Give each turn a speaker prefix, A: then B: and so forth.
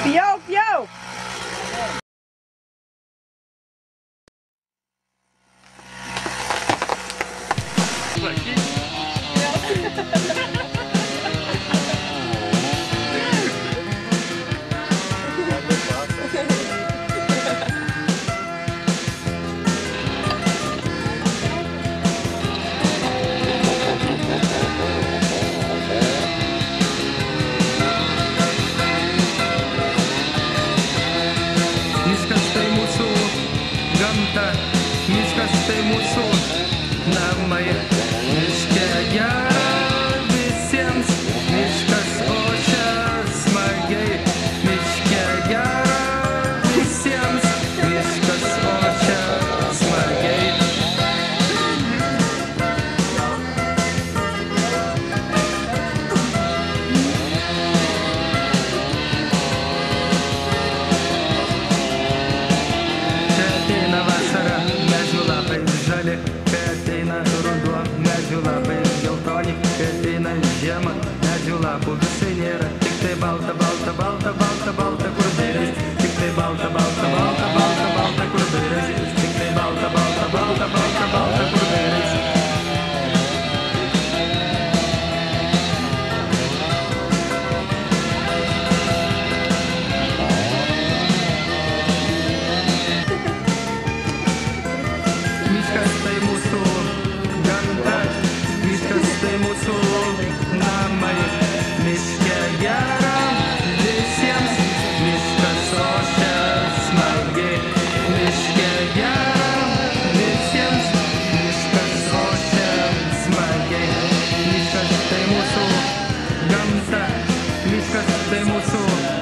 A: Pjau, pjau!
B: Miškas tai mūsų gamta, miškas tai mūsų namai. Miške gera visiems, miškas ošia smagiai. Miške gera visiems, miškas ošia smagiai. Žali, kai ateina ruduo, medžių lapai geltoni, kai ateina žiema, medžių lapų visai nėra, tik tai balta, balta, balta, balta, balta, kur dairais, tik tai balta, balta, balta, balta, balta, kur dairais, tik tai balta, balta, balta, balta, balta, kur dairais. Miškas tai mūsų gamta, miškas tai mūsų namai. Miške gera visiems, miškas ošia smagiai. Miške gera visiems, miškas ošia smagiai. Miškas tai mūsų gamta, miškas tai mūsų